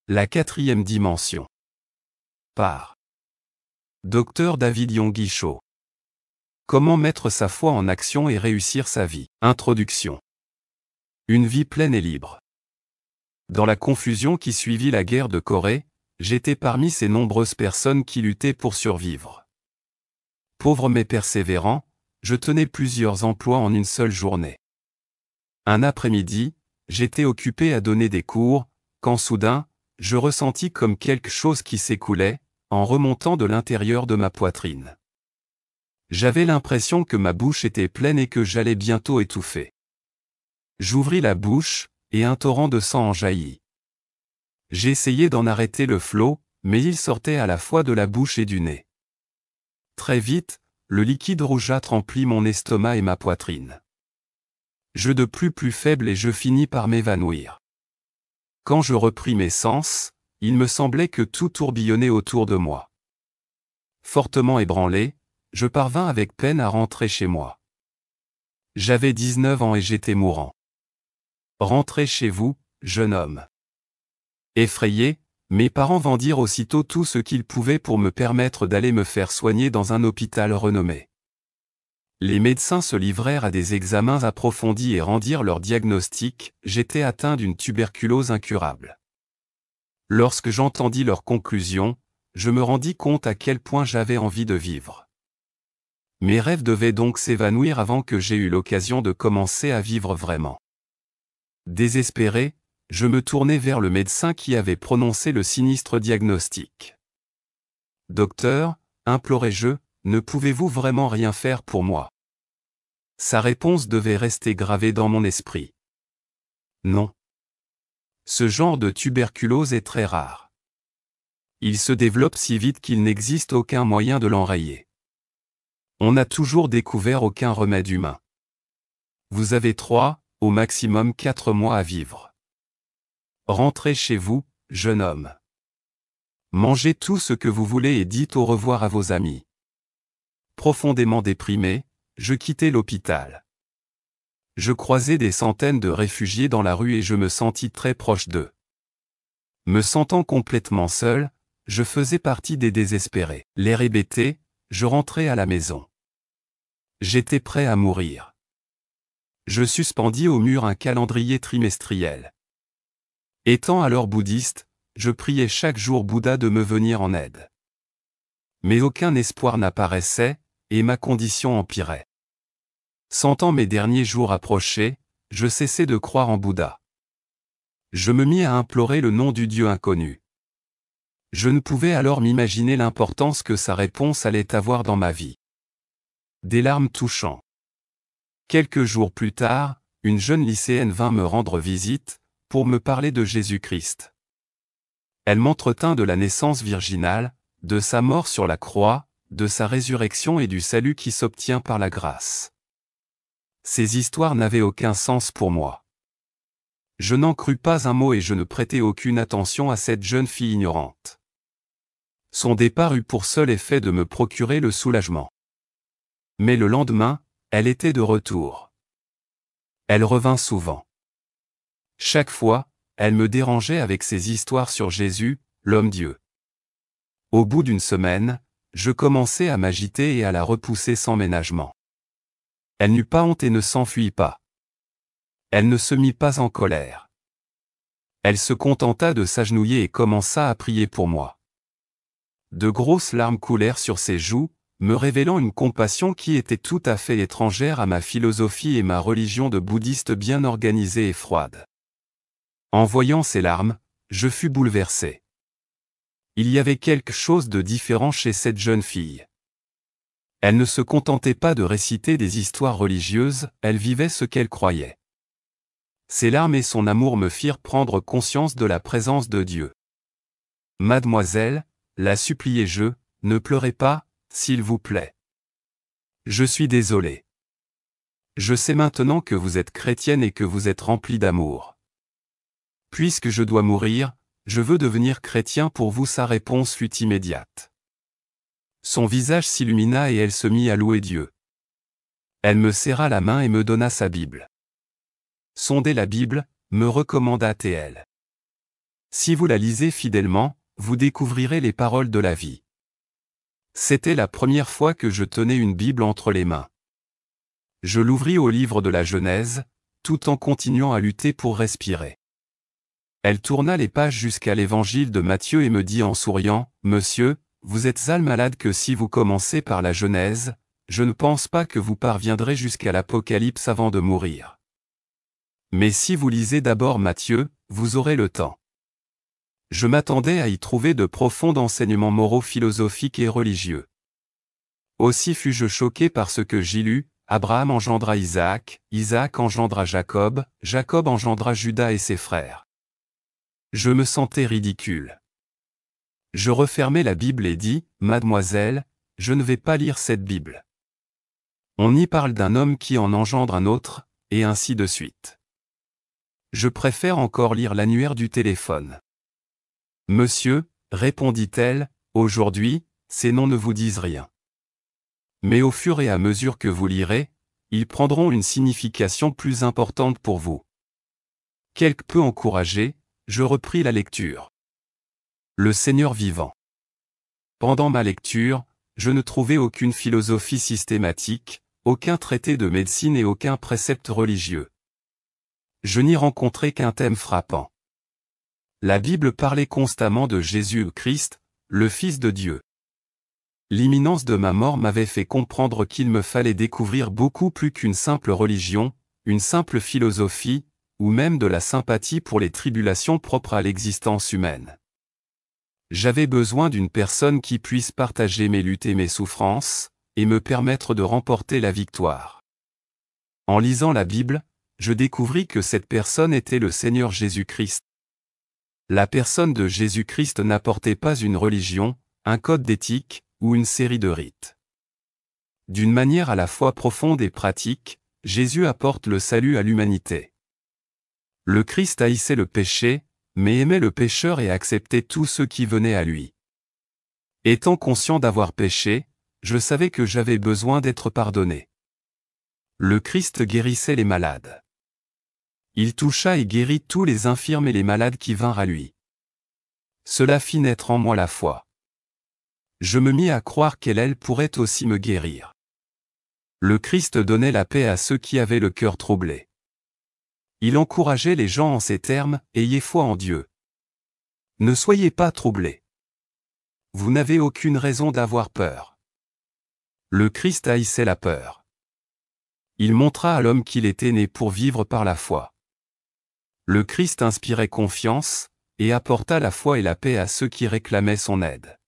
La quatrième dimension. Par Dr David Yonggi-Cho. Comment mettre sa foi en action et réussir sa vie. Introduction. Une vie pleine et libre. Dans la confusion qui suivit la guerre de Corée, j'étais parmi ces nombreuses personnes qui luttaient pour survivre. Pauvre mais persévérant, je tenais plusieurs emplois en une seule journée. Un après-midi, j'étais occupé à donner des cours, quand soudain, je ressentis comme quelque chose qui s'écoulait, en remontant de l'intérieur de ma poitrine. J'avais l'impression que ma bouche était pleine et que j'allais bientôt étouffer. J'ouvris la bouche, et un torrent de sang en jaillit. J'essayais d'en arrêter le flot, mais il sortait à la fois de la bouche et du nez. Très vite, le liquide rougeâtre emplit mon estomac et ma poitrine. Je de plus faible et je finis par m'évanouir. Quand je repris mes sens, il me semblait que tout tourbillonnait autour de moi. Fortement ébranlé, je parvins avec peine à rentrer chez moi. J'avais 19 ans et j'étais mourant. Rentrez chez vous, jeune homme. Effrayés, mes parents vendirent aussitôt tout ce qu'ils pouvaient pour me permettre d'aller me faire soigner dans un hôpital renommé. Les médecins se livrèrent à des examens approfondis et rendirent leur diagnostic, j'étais atteint d'une tuberculose incurable. Lorsque j'entendis leurs conclusions, je me rendis compte à quel point j'avais envie de vivre. Mes rêves devaient donc s'évanouir avant que j'aie eu l'occasion de commencer à vivre vraiment. Désespéré, je me tournai vers le médecin qui avait prononcé le sinistre diagnostic. « Docteur, implorai-je, ne pouvez-vous vraiment rien faire pour moi ?» Sa réponse devait rester gravée dans mon esprit. Non. Ce genre de tuberculose est très rare. Il se développe si vite qu'il n'existe aucun moyen de l'enrayer. On n'a toujours découvert aucun remède humain. Vous avez 3, au maximum 4 mois à vivre. Rentrez chez vous, jeune homme. Mangez tout ce que vous voulez et dites au revoir à vos amis. Profondément déprimé, je quittai l'hôpital. Je croisai des centaines de réfugiés dans la rue et je me sentis très proche d'eux. Me sentant complètement seul, je faisais partie des désespérés. L'air hébété, je rentrai à la maison. J'étais prêt à mourir. Je suspendis au mur un calendrier trimestriel. Étant alors bouddhiste, je priais chaque jour Bouddha de me venir en aide. Mais aucun espoir n'apparaissait, et ma condition empirait. Sentant mes derniers jours approcher, je cessai de croire en Bouddha. Je me mis à implorer le nom du Dieu inconnu. Je ne pouvais alors m'imaginer l'importance que sa réponse allait avoir dans ma vie. Des larmes touchant. Quelques jours plus tard, une jeune lycéenne vint me rendre visite, pour me parler de Jésus-Christ. Elle m'entretint de la naissance virginale, de sa mort sur la croix, de sa résurrection et du salut qui s'obtient par la grâce. Ces histoires n'avaient aucun sens pour moi. Je n'en crus pas un mot et je ne prêtai aucune attention à cette jeune fille ignorante. Son départ eut pour seul effet de me procurer le soulagement. Mais le lendemain, elle était de retour. Elle revint souvent. Chaque fois, elle me dérangeait avec ses histoires sur Jésus, l'homme-Dieu. Au bout d'une semaine, je commençai à m'agiter et à la repousser sans ménagement. Elle n'eut pas honte et ne s'enfuit pas. Elle ne se mit pas en colère. Elle se contenta de s'agenouiller et commença à prier pour moi. De grosses larmes coulèrent sur ses joues, me révélant une compassion qui était tout à fait étrangère à ma philosophie et ma religion de bouddhiste bien organisée et froide. En voyant ces larmes, je fus bouleversé. Il y avait quelque chose de différent chez cette jeune fille. Elle ne se contentait pas de réciter des histoires religieuses, elle vivait ce qu'elle croyait. Ses larmes et son amour me firent prendre conscience de la présence de Dieu. « Mademoiselle, la suppliai-je, ne pleurez pas, s'il vous plaît. Je suis désolé. Je sais maintenant que vous êtes chrétienne et que vous êtes remplie d'amour. Puisque je dois mourir, je veux devenir chrétien pour vous. » Sa réponse fut immédiate. Son visage s'illumina et elle se mit à louer Dieu. Elle me serra la main et me donna sa Bible. « Sondez la Bible », me recommanda-t-elle. Si vous la lisez fidèlement, vous découvrirez les paroles de la vie. C'était la première fois que je tenais une Bible entre les mains. Je l'ouvris au livre de la Genèse, tout en continuant à lutter pour respirer. Elle tourna les pages jusqu'à l'évangile de Matthieu et me dit en souriant, « Monsieur, vous êtes al malade que si vous commencez par la Genèse, je ne pense pas que vous parviendrez jusqu'à l'Apocalypse avant de mourir. Mais si vous lisez d'abord Matthieu, vous aurez le temps. » Je m'attendais à y trouver de profonds enseignements moraux, philosophiques et religieux. Aussi fus-je choqué par ce que j'y lus. Abraham engendra Isaac, Isaac engendra Jacob, Jacob engendra Judas et ses frères. Je me sentais ridicule. Je refermai la Bible et dis, « Mademoiselle, je ne vais pas lire cette Bible. On y parle d'un homme qui en engendre un autre, et ainsi de suite. Je préfère encore lire l'annuaire du téléphone. » « Monsieur, répondit-elle, aujourd'hui, ces noms ne vous disent rien. Mais au fur et à mesure que vous lirez, ils prendront une signification plus importante pour vous. » Quelque peu encouragé, je repris la lecture. Le Seigneur vivant. Pendant ma lecture, je ne trouvais aucune philosophie systématique, aucun traité de médecine et aucun précepte religieux. Je n'y rencontrais qu'un thème frappant. La Bible parlait constamment de Jésus-Christ, le Fils de Dieu. L'imminence de ma mort m'avait fait comprendre qu'il me fallait découvrir beaucoup plus qu'une simple religion, une simple philosophie, ou même de la sympathie pour les tribulations propres à l'existence humaine. J'avais besoin d'une personne qui puisse partager mes luttes et mes souffrances, et me permettre de remporter la victoire. En lisant la Bible, je découvris que cette personne était le Seigneur Jésus-Christ. La personne de Jésus-Christ n'apportait pas une religion, un code d'éthique, ou une série de rites. D'une manière à la fois profonde et pratique, Jésus apporte le salut à l'humanité. Le Christ haïssait le péché, mais aimait le pécheur et acceptait tous ceux qui venaient à lui. Étant conscient d'avoir péché, je savais que j'avais besoin d'être pardonné. Le Christ guérissait les malades. Il toucha et guérit tous les infirmes et les malades qui vinrent à lui. Cela fit naître en moi la foi. Je me mis à croire qu'elle pourrait aussi me guérir. Le Christ donnait la paix à ceux qui avaient le cœur troublé. Il encourageait les gens en ces termes, « Ayez foi en Dieu. Ne soyez pas troublés. Vous n'avez aucune raison d'avoir peur. » Le Christ haïssait la peur. Il montra à l'homme qu'il était né pour vivre par la foi. Le Christ inspirait confiance, et apporta la foi et la paix à ceux qui réclamaient son aide.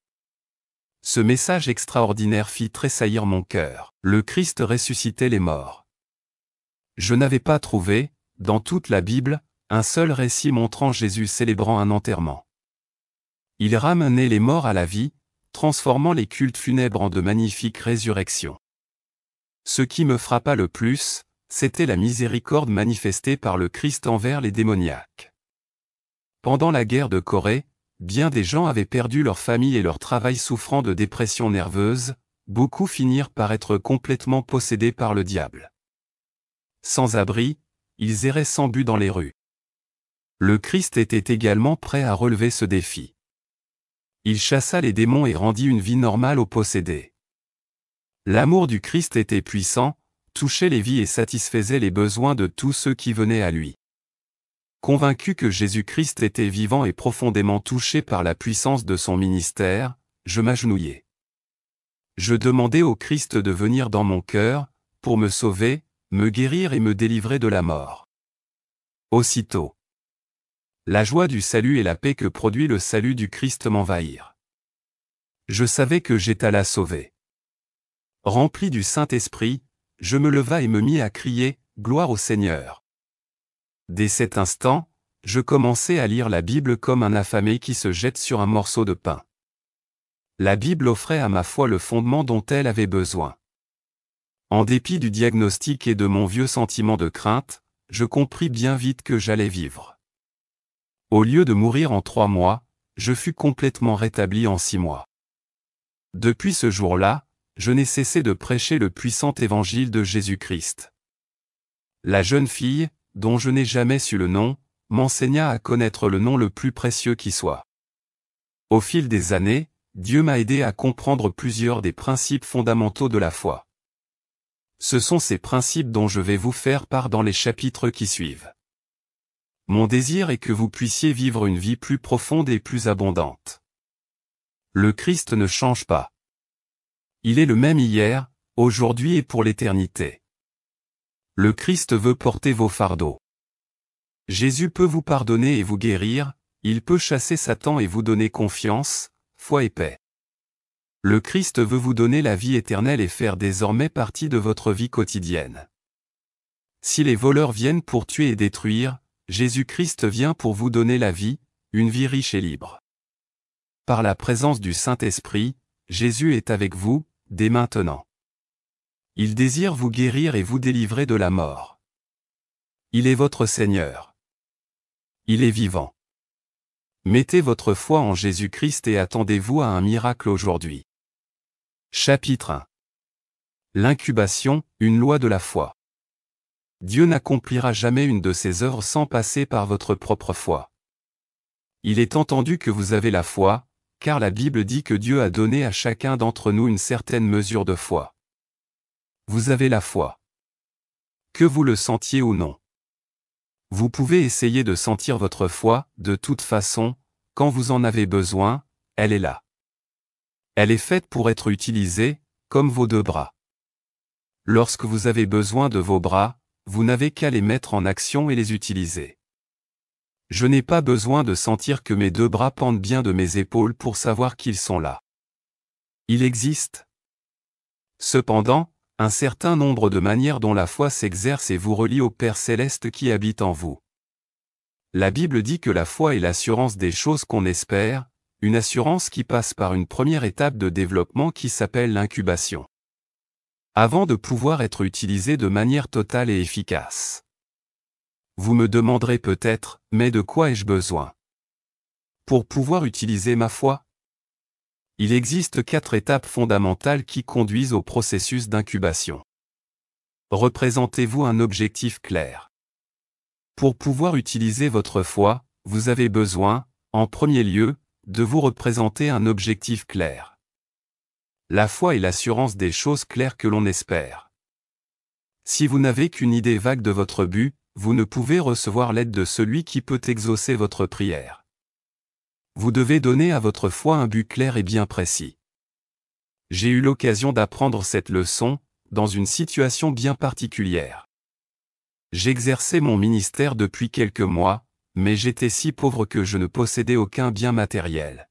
Ce message extraordinaire fit tressaillir mon cœur. Le Christ ressuscitait les morts. Je n'avais pas trouvé, dans toute la Bible, un seul récit montrant Jésus célébrant un enterrement. Il ramenait les morts à la vie, transformant les cultes funèbres en de magnifiques résurrections. Ce qui me frappa le plus, c'était la miséricorde manifestée par le Christ envers les démoniaques. Pendant la guerre de Corée, bien des gens avaient perdu leur famille et leur travail souffrant de dépression nerveuse, beaucoup finirent par être complètement possédés par le diable. Sans abri, ils erraient sans but dans les rues. Le Christ était également prêt à relever ce défi. Il chassa les démons et rendit une vie normale aux possédés. L'amour du Christ était puissant, touchait les vies et satisfaisait les besoins de tous ceux qui venaient à lui. Convaincu que Jésus-Christ était vivant et profondément touché par la puissance de son ministère, je m'agenouillai. Je demandai au Christ de venir dans mon cœur, pour me sauver, me guérir et me délivrer de la mort. Aussitôt, la joie du salut et la paix que produit le salut du Christ m'envahirent. Je savais que j'étais là sauvé. Rempli du Saint-Esprit, je me leva et me mis à crier « Gloire au Seigneur ». Dès cet instant, je commençai à lire la Bible comme un affamé qui se jette sur un morceau de pain. La Bible offrait à ma foi le fondement dont elle avait besoin. En dépit du diagnostic et de mon vieux sentiment de crainte, je compris bien vite que j'allais vivre. Au lieu de mourir en 3 mois, je fus complètement rétabli en 6 mois. Depuis ce jour-là, je n'ai cessé de prêcher le puissant évangile de Jésus-Christ. La jeune fille, dont je n'ai jamais su le nom, m'enseigna à connaître le nom le plus précieux qui soit. Au fil des années, Dieu m'a aidé à comprendre plusieurs des principes fondamentaux de la foi. Ce sont ces principes dont je vais vous faire part dans les chapitres qui suivent. Mon désir est que vous puissiez vivre une vie plus profonde et plus abondante. Le Christ ne change pas. Il est le même hier, aujourd'hui et pour l'éternité. Le Christ veut porter vos fardeaux. Jésus peut vous pardonner et vous guérir, il peut chasser Satan et vous donner confiance, foi et paix. Le Christ veut vous donner la vie éternelle et faire désormais partie de votre vie quotidienne. Si les voleurs viennent pour tuer et détruire, Jésus-Christ vient pour vous donner la vie, une vie riche et libre. Par la présence du Saint-Esprit, Jésus est avec vous, dès maintenant. Il désire vous guérir et vous délivrer de la mort. Il est votre Seigneur. Il est vivant. Mettez votre foi en Jésus-Christ et attendez-vous à un miracle aujourd'hui. Chapitre 1. L'incubation, une loi de la foi. Dieu n'accomplira jamais une de ses œuvres sans passer par votre propre foi. Il est entendu que vous avez la foi, car la Bible dit que Dieu a donné à chacun d'entre nous une certaine mesure de foi. Vous avez la foi. Que vous le sentiez ou non. Vous pouvez essayer de sentir votre foi, de toute façon, quand vous en avez besoin, elle est là. Elle est faite pour être utilisée, comme vos deux bras. Lorsque vous avez besoin de vos bras, vous n'avez qu'à les mettre en action et les utiliser. Je n'ai pas besoin de sentir que mes deux bras pendent bien de mes épaules pour savoir qu'ils sont là. Il existe, cependant, un certain nombre de manières dont la foi s'exerce et vous relie au Père céleste qui habite en vous. La Bible dit que la foi est l'assurance des choses qu'on espère, une assurance qui passe par une première étape de développement qui s'appelle l'incubation. Avant de pouvoir être utilisée de manière totale et efficace. Vous me demanderez peut-être, mais de quoi ai-je besoin? Pour pouvoir utiliser ma foi? Il existe 4 étapes fondamentales qui conduisent au processus d'incubation. Représentez-vous un objectif clair. Pour pouvoir utiliser votre foi, vous avez besoin, en premier lieu, de vous représenter un objectif clair. La foi est l'assurance des choses claires que l'on espère. Si vous n'avez qu'une idée vague de votre but, vous ne pouvez recevoir l'aide de celui qui peut exaucer votre prière. Vous devez donner à votre foi un but clair et bien précis. J'ai eu l'occasion d'apprendre cette leçon, dans une situation bien particulière. J'exerçais mon ministère depuis quelques mois, mais j'étais si pauvre que je ne possédais aucun bien matériel.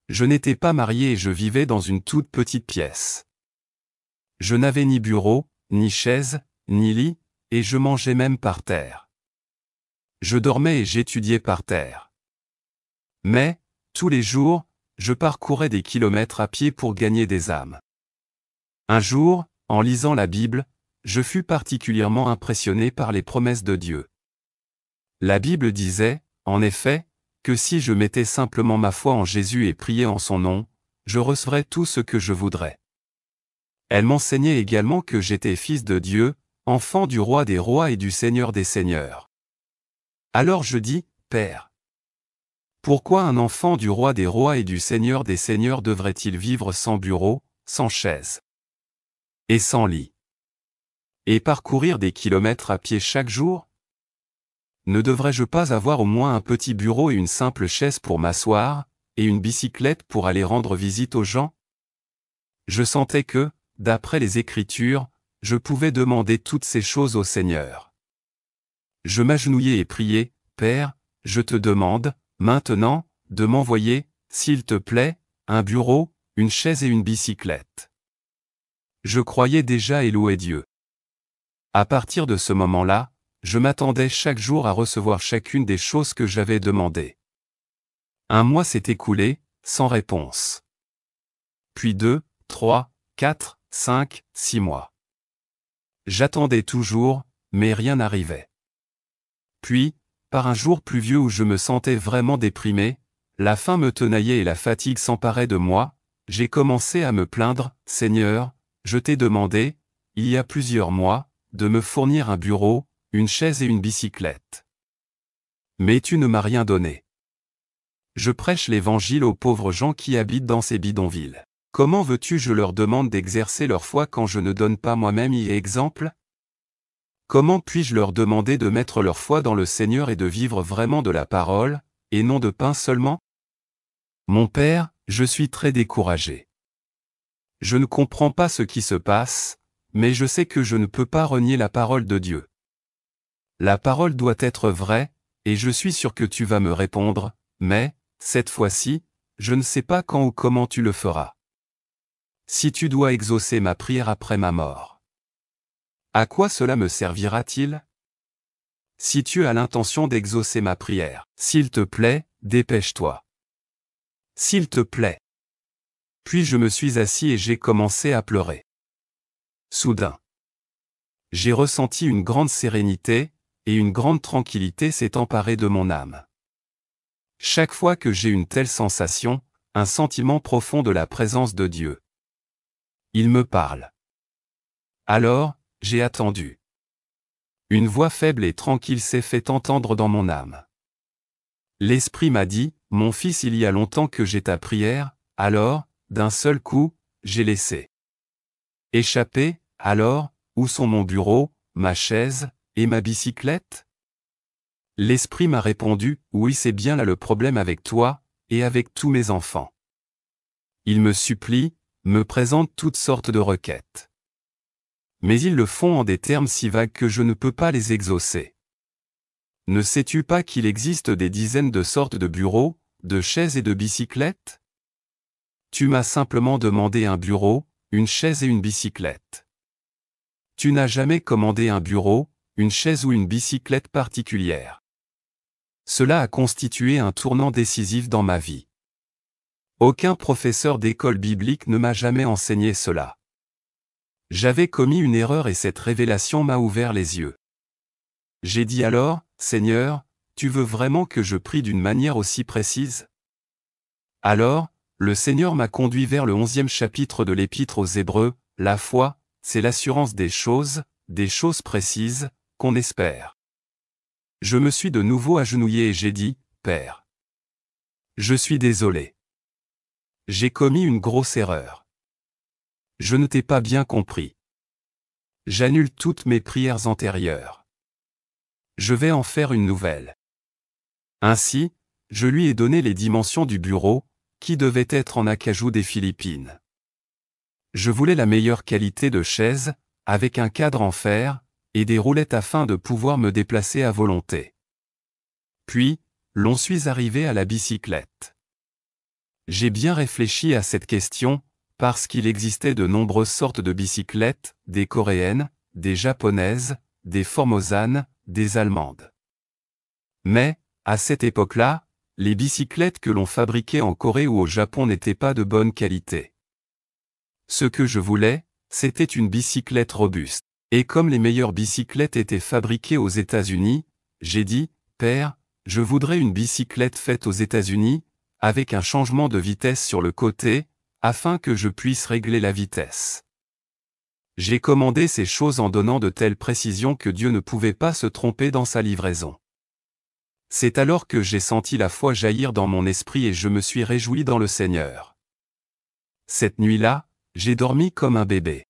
Je n'étais pas marié et je vivais dans une toute petite pièce. Je n'avais ni bureau, ni chaise, ni lit, et je mangeais même par terre. Je dormais et j'étudiais par terre. Mais, tous les jours, je parcourais des kilomètres à pied pour gagner des âmes. Un jour, en lisant la Bible, je fus particulièrement impressionné par les promesses de Dieu. La Bible disait, en effet, que si je mettais simplement ma foi en Jésus et priais en son nom, je recevrais tout ce que je voudrais. Elle m'enseignait également que j'étais fils de Dieu, enfant du roi des rois et du Seigneur des seigneurs. Alors je dis, Père, pourquoi un enfant du roi des rois et du Seigneur des seigneurs devrait-il vivre sans bureau, sans chaise et sans lit? Et parcourir des kilomètres à pied chaque jour? Ne devrais-je pas avoir au moins un petit bureau et une simple chaise pour m'asseoir, et une bicyclette pour aller rendre visite aux gens? Je sentais que, d'après les Écritures, je pouvais demander toutes ces choses au Seigneur. Je m'agenouillai et priai, Père, je te demande, maintenant, de m'envoyer, s'il te plaît, un bureau, une chaise et une bicyclette. Je croyais déjà et louais Dieu. À partir de ce moment-là, je m'attendais chaque jour à recevoir chacune des choses que j'avais demandées. Un mois s'est écoulé, sans réponse. Puis 2, 3, 4, 5, 6 mois. J'attendais toujours, mais rien n'arrivait. Puis, par un jour pluvieux où je me sentais vraiment déprimé, la faim me tenaillait et la fatigue s'emparait de moi, j'ai commencé à me plaindre, Seigneur, je t'ai demandé, il y a plusieurs mois, de me fournir un bureau, une chaise et une bicyclette. Mais tu ne m'as rien donné. Je prêche l'évangile aux pauvres gens qui habitent dans ces bidonvilles. Comment veux-tu je leur demande d'exercer leur foi quand je ne donne pas moi-même exemple? Comment puis-je leur demander de mettre leur foi dans le Seigneur et de vivre vraiment de la parole, et non de pain seulement? Mon Père, je suis très découragé. Je ne comprends pas ce qui se passe, mais je sais que je ne peux pas renier la parole de Dieu. La parole doit être vraie, et je suis sûr que tu vas me répondre, mais, cette fois-ci, je ne sais pas quand ou comment tu le feras. Si tu dois exaucer ma prière après ma mort, à quoi cela me servira-t-il? Si tu as l'intention d'exaucer ma prière, s'il te plaît, dépêche-toi. S'il te plaît. Puis je me suis assis et j'ai commencé à pleurer. Soudain, j'ai ressenti une grande sérénité, et une grande tranquillité s'est emparée de mon âme. Chaque fois que j'ai une telle sensation, un sentiment profond de la présence de Dieu. Il me parle. Alors, j'ai attendu. Une voix faible et tranquille s'est fait entendre dans mon âme. L'Esprit m'a dit, « Mon fils, il y a longtemps que j'ai ta prière, alors, d'un seul coup, j'ai laissé échapper, alors, où sont mon bureau, ma chaise, et ma bicyclette ?» L'Esprit m'a répondu, « Oui, c'est bien là le problème avec toi, et avec tous mes enfants. » Ils me supplient, me présentent toutes sortes de requêtes. Mais ils le font en des termes si vagues que je ne peux pas les exaucer. Ne sais-tu pas qu'il existe des dizaines de sortes de bureaux, de chaises et de bicyclettes? Tu m'as simplement demandé un bureau, une chaise et une bicyclette. Tu n'as jamais commandé un bureau, une chaise ou une bicyclette particulière. Cela a constitué un tournant décisif dans ma vie. Aucun professeur d'école biblique ne m'a jamais enseigné cela. J'avais commis une erreur et cette révélation m'a ouvert les yeux. J'ai dit alors, « Seigneur, tu veux vraiment que je prie d'une manière aussi précise ?» Alors, le Seigneur m'a conduit vers le 11e chapitre de l'Épître aux Hébreux, « La foi, c'est l'assurance des choses précises, qu'on espère. » Je me suis de nouveau agenouillé et j'ai dit, « Père, je suis désolé. J'ai commis une grosse erreur. Je ne t'ai pas bien compris. J'annule toutes mes prières antérieures. Je vais en faire une nouvelle. » Ainsi, je lui ai donné les dimensions du bureau, qui devait être en acajou des Philippines. Je voulais la meilleure qualité de chaise, avec un cadre en fer, et des roulettes afin de pouvoir me déplacer à volonté. Puis, l'on suis arrivé à la bicyclette. J'ai bien réfléchi à cette question, parce qu'il existait de nombreuses sortes de bicyclettes, des coréennes, des japonaises, des formosanes, des allemandes. Mais, à cette époque-là, les bicyclettes que l'on fabriquait en Corée ou au Japon n'étaient pas de bonne qualité. Ce que je voulais, c'était une bicyclette robuste. Et comme les meilleures bicyclettes étaient fabriquées aux États-Unis, j'ai dit, « Père, je voudrais une bicyclette faite aux États-Unis, avec un changement de vitesse sur le côté, afin que je puisse régler la vitesse. » J'ai commandé ces choses en donnant de telles précisions que Dieu ne pouvait pas se tromper dans sa livraison. C'est alors que j'ai senti la foi jaillir dans mon esprit et je me suis réjoui dans le Seigneur. Cette nuit-là, j'ai dormi comme un bébé.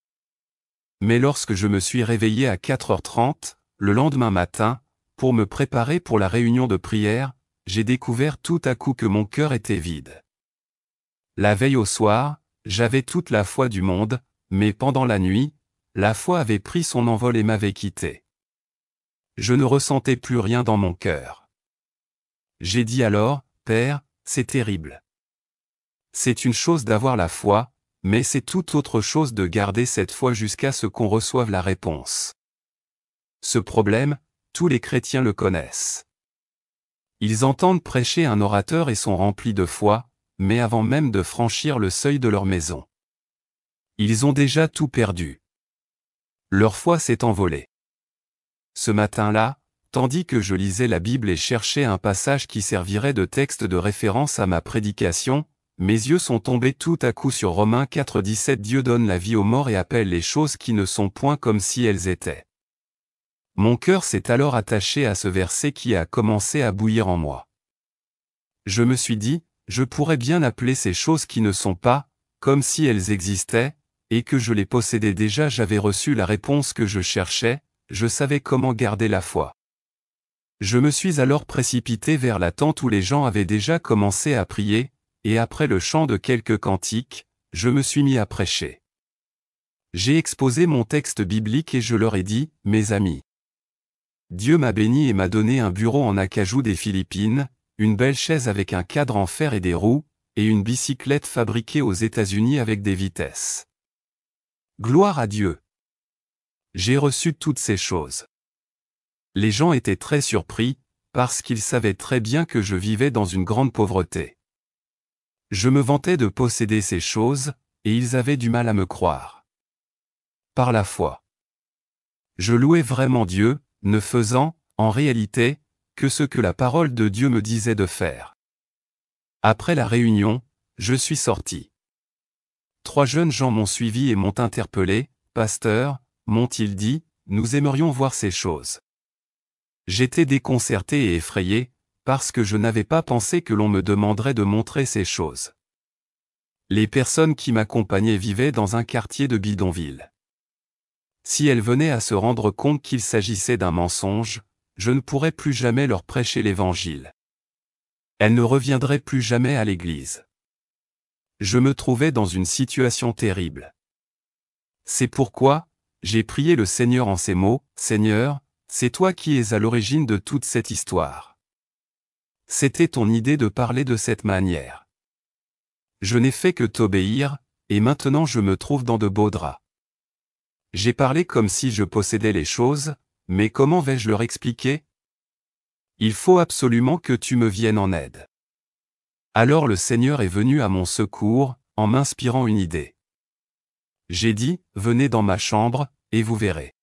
Mais lorsque je me suis réveillé à 4h30, le lendemain matin, pour me préparer pour la réunion de prière, j'ai découvert tout à coup que mon cœur était vide. La veille au soir, j'avais toute la foi du monde, mais pendant la nuit, la foi avait pris son envol et m'avait quitté. Je ne ressentais plus rien dans mon cœur. J'ai dit alors, « Père, c'est terrible. C'est une chose d'avoir la foi, mais c'est tout autre chose de garder cette foi jusqu'à ce qu'on reçoive la réponse. » Ce problème, tous les chrétiens le connaissent. Ils entendent prêcher un orateur et sont remplis de foi, mais avant même de franchir le seuil de leur maison, ils ont déjà tout perdu. Leur foi s'est envolée. Ce matin-là, tandis que je lisais la Bible et cherchais un passage qui servirait de texte de référence à ma prédication, mes yeux sont tombés tout à coup sur Romains 4,17. Dieu donne la vie aux morts et appelle les choses qui ne sont point comme si elles étaient. Mon cœur s'est alors attaché à ce verset qui a commencé à bouillir en moi. Je me suis dit, je pourrais bien appeler ces choses qui ne sont pas, comme si elles existaient, et que je les possédais déjà. J'avais reçu la réponse que je cherchais, je savais comment garder la foi. Je me suis alors précipité vers la tente où les gens avaient déjà commencé à prier, et après le chant de quelques cantiques, je me suis mis à prêcher. J'ai exposé mon texte biblique et je leur ai dit, mes amis. Dieu m'a béni et m'a donné un bureau en acajou des Philippines, une belle chaise avec un cadre en fer et des roues, et une bicyclette fabriquée aux États-Unis avec des vitesses. Gloire à Dieu! J'ai reçu toutes ces choses. Les gens étaient très surpris, parce qu'ils savaient très bien que je vivais dans une grande pauvreté. Je me vantais de posséder ces choses, et ils avaient du mal à me croire. Par la foi. Je louais vraiment Dieu, ne faisant, en réalité, que ce que la parole de Dieu me disait de faire. Après la réunion, je suis sorti. 3 jeunes gens m'ont suivi et m'ont interpellé. Pasteur, m'ont-ils dit, nous aimerions voir ces choses. J'étais déconcerté et effrayé, parce que je n'avais pas pensé que l'on me demanderait de montrer ces choses. Les personnes qui m'accompagnaient vivaient dans un quartier de bidonville. Si elles venaient à se rendre compte qu'il s'agissait d'un mensonge, je ne pourrais plus jamais leur prêcher l'Évangile. Elles ne reviendraient plus jamais à l'Église. Je me trouvais dans une situation terrible. C'est pourquoi, j'ai prié le Seigneur en ces mots, « Seigneur, c'est toi qui es à l'origine de toute cette histoire. C'était ton idée de parler de cette manière. Je n'ai fait que t'obéir, et maintenant je me trouve dans de beaux draps. J'ai parlé comme si je possédais les choses, mais comment vais-je leur expliquer? Il faut absolument que tu me viennes en aide. » Alors le Seigneur est venu à mon secours, en m'inspirant une idée. J'ai dit, venez dans ma chambre, et vous verrez.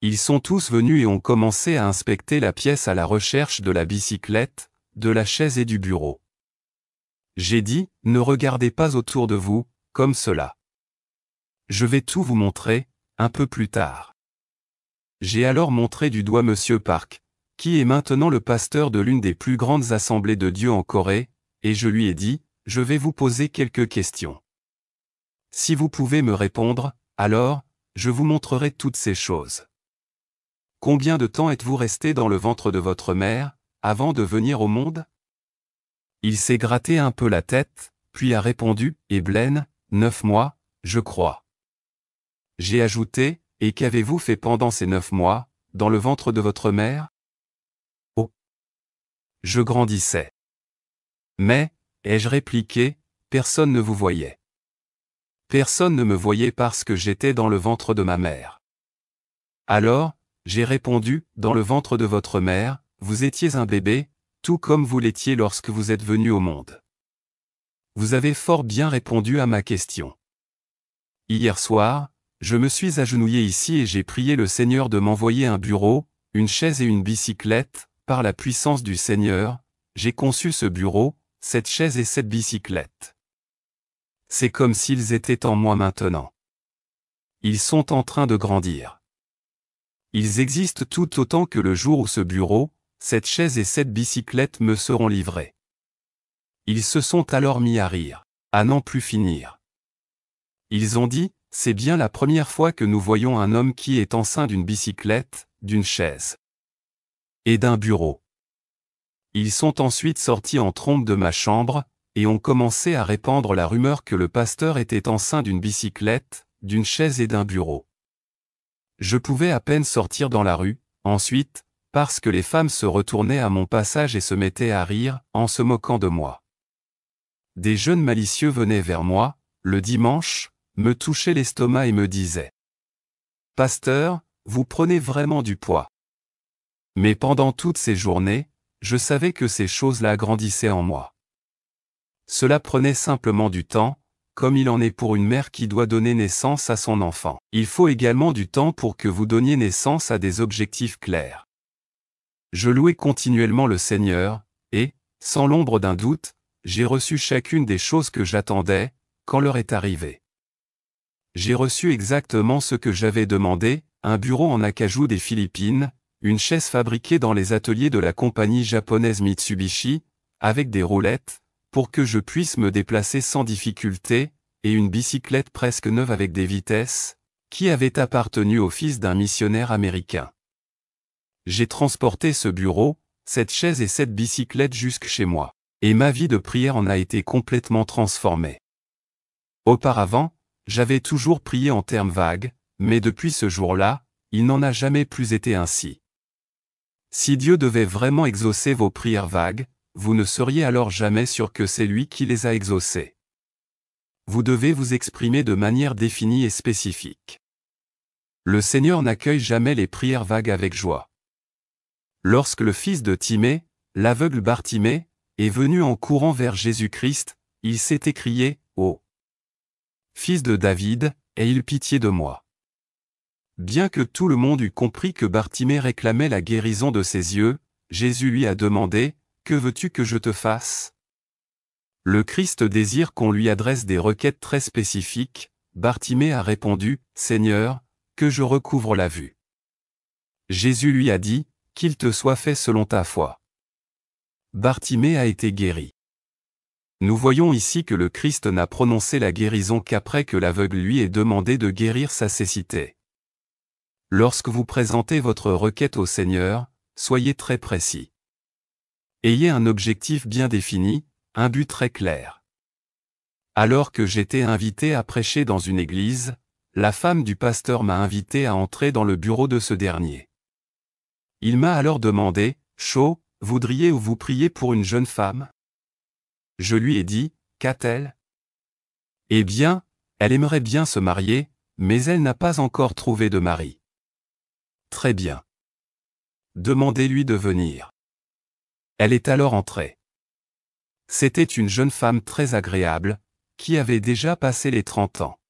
Ils sont tous venus et ont commencé à inspecter la pièce à la recherche de la bicyclette, de la chaise et du bureau. J'ai dit, ne regardez pas autour de vous, comme cela. Je vais tout vous montrer, un peu plus tard. J'ai alors montré du doigt Monsieur Park, qui est maintenant le pasteur de l'une des plus grandes assemblées de Dieu en Corée, et je lui ai dit, je vais vous poser quelques questions. Si vous pouvez me répondre, alors, je vous montrerai toutes ces choses. Combien de temps êtes-vous resté dans le ventre de votre mère, avant de venir au monde? Il s'est gratté un peu la tête, puis a répondu, Eblen, 9 mois, je crois. J'ai ajouté, et qu'avez-vous fait pendant ces 9 mois, dans le ventre de votre mère? Oh! Je grandissais. Mais, ai-je répliqué, personne ne vous voyait. Personne ne me voyait parce que j'étais dans le ventre de ma mère. Alors, j'ai répondu, dans le ventre de votre mère, vous étiez un bébé, tout comme vous l'étiez lorsque vous êtes venu au monde. Vous avez fort bien répondu à ma question. Hier soir, je me suis agenouillé ici et j'ai prié le Seigneur de m'envoyer un bureau, une chaise et une bicyclette. Par la puissance du Seigneur, j'ai conçu ce bureau, cette chaise et cette bicyclette. C'est comme s'ils étaient en moi maintenant. Ils sont en train de grandir. Ils existent tout autant que le jour où ce bureau, cette chaise et cette bicyclette me seront livrés. Ils se sont alors mis à rire, à n'en plus finir. Ils ont dit, c'est bien la première fois que nous voyons un homme qui est enceint d'une bicyclette, d'une chaise et d'un bureau. Ils sont ensuite sortis en trombe de ma chambre, et ont commencé à répandre la rumeur que le pasteur était enceint d'une bicyclette, d'une chaise et d'un bureau. Je pouvais à peine sortir dans la rue, ensuite, parce que les femmes se retournaient à mon passage et se mettaient à rire, en se moquant de moi. Des jeunes malicieux venaient vers moi, le dimanche, me touchaient l'estomac et me disaient « Pasteur, vous prenez vraiment du poids. » Mais pendant toutes ces journées, je savais que ces choses-là grandissaient en moi. Cela prenait simplement du temps, comme il en est pour une mère qui doit donner naissance à son enfant. Il faut également du temps pour que vous donniez naissance à des objectifs clairs. Je louais continuellement le Seigneur, et, sans l'ombre d'un doute, j'ai reçu chacune des choses que j'attendais, quand l'heure est arrivée. J'ai reçu exactement ce que j'avais demandé, un bureau en acajou des Philippines, une chaise fabriquée dans les ateliers de la compagnie japonaise Mitsubishi, avec des roulettes, pour que je puisse me déplacer sans difficulté, et une bicyclette presque neuve avec des vitesses, qui avait appartenu au fils d'un missionnaire américain. J'ai transporté ce bureau, cette chaise et cette bicyclette jusque chez moi, et ma vie de prière en a été complètement transformée. Auparavant, j'avais toujours prié en termes vagues, mais depuis ce jour-là, il n'en a jamais plus été ainsi. Si Dieu devait vraiment exaucer vos prières vagues, vous ne seriez alors jamais sûr que c'est lui qui les a exaucées. Vous devez vous exprimer de manière définie et spécifique. Le Seigneur n'accueille jamais les prières vagues avec joie. Lorsque le fils de Timée, l'aveugle Bartimée, est venu en courant vers Jésus-Christ, il s'est écrié, « Ô Fils de David, aie pitié de moi. » Bien que tout le monde eût compris que Bartimée réclamait la guérison de ses yeux, Jésus lui a demandé, « Que veux-tu que je te fasse ?» Le Christ désire qu'on lui adresse des requêtes très spécifiques. Bartimée a répondu, « Seigneur, que je recouvre la vue. » Jésus lui a dit, « Qu'il te soit fait selon ta foi. » Bartimée a été guéri. Nous voyons ici que le Christ n'a prononcé la guérison qu'après que l'aveugle lui ait demandé de guérir sa cécité. Lorsque vous présentez votre requête au Seigneur, soyez très précis. Ayez un objectif bien défini, un but très clair. Alors que j'étais invité à prêcher dans une église, la femme du pasteur m'a invité à entrer dans le bureau de ce dernier. Il m'a alors demandé, « Chaud, voudriez-vous prier pour une jeune femme ?» Je lui ai dit, « Qu'a-t-elle » ? « Eh bien, elle aimerait bien se marier, mais elle n'a pas encore trouvé de mari. » « Très bien. Demandez-lui de venir. » Elle est alors entrée. C'était une jeune femme très agréable, qui avait déjà passé les 30 ans.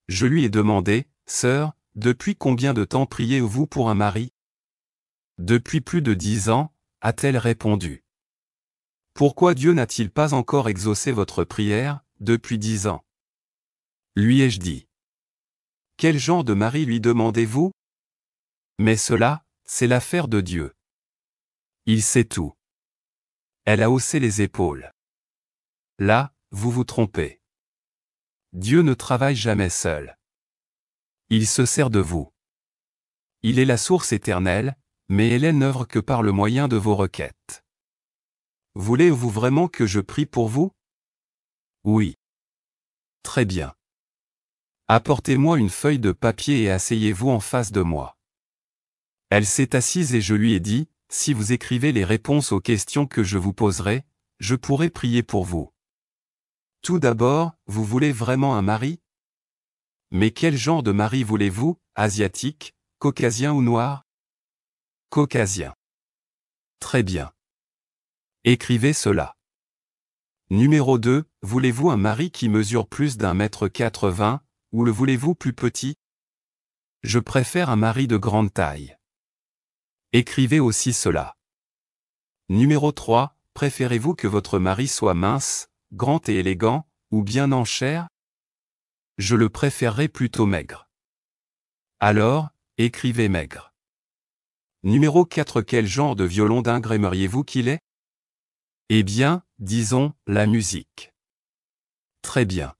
Je lui ai demandé, « Sœur, depuis combien de temps priez-vous pour un mari ?» « Depuis plus de 10 ans, a-t-elle répondu. « Pourquoi Dieu n'a-t-il pas encore exaucé votre prière, depuis 10 ans ?» Lui ai-je dit. « Quel genre de mari lui demandez-vous » ? Mais cela, c'est l'affaire de Dieu. Il sait tout. Elle a haussé les épaules. Là, vous vous trompez. Dieu ne travaille jamais seul. Il se sert de vous. Il est la source éternelle, mais elle n'œuvre que par le moyen de vos requêtes. Voulez-vous vraiment que je prie pour vous? Oui. Très bien. Apportez-moi une feuille de papier et asseyez-vous en face de moi. Elle s'est assise et je lui ai dit, « Si vous écrivez les réponses aux questions que je vous poserai, je pourrai prier pour vous. » Tout d'abord, vous voulez vraiment un mari? Mais quel genre de mari voulez-vous, asiatique, caucasien ou noir? Caucasien. Très bien. Écrivez cela. Numéro 2, voulez-vous un mari qui mesure plus d'1,80 m, ou le voulez-vous plus petit? Je préfère un mari de grande taille. Écrivez aussi cela. Numéro 3, préférez-vous que votre mari soit mince, grand et élégant, ou bien en chair? Je le préférerais plutôt maigre. Alors, écrivez maigre. Numéro 4, quel genre de violon d'ingre aimeriez-vous qu'il ait? Eh bien, disons, la musique. Très bien.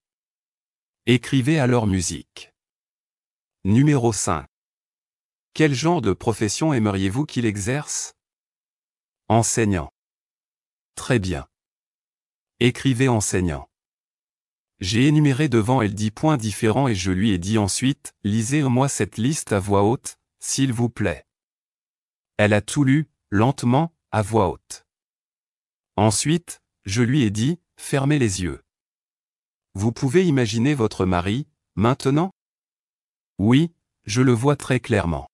Écrivez alors musique. Numéro 5. Quel genre de profession aimeriez-vous qu'il exerce? Enseignant. Très bien. Écrivez enseignant. J'ai énuméré devant elle 10 points différents et je lui ai dit ensuite, lisez-moi cette liste à voix haute, s'il vous plaît. Elle a tout lu, lentement, à voix haute. Ensuite, je lui ai dit, fermez les yeux. Vous pouvez imaginer votre mari, maintenant? Oui, je le vois très clairement.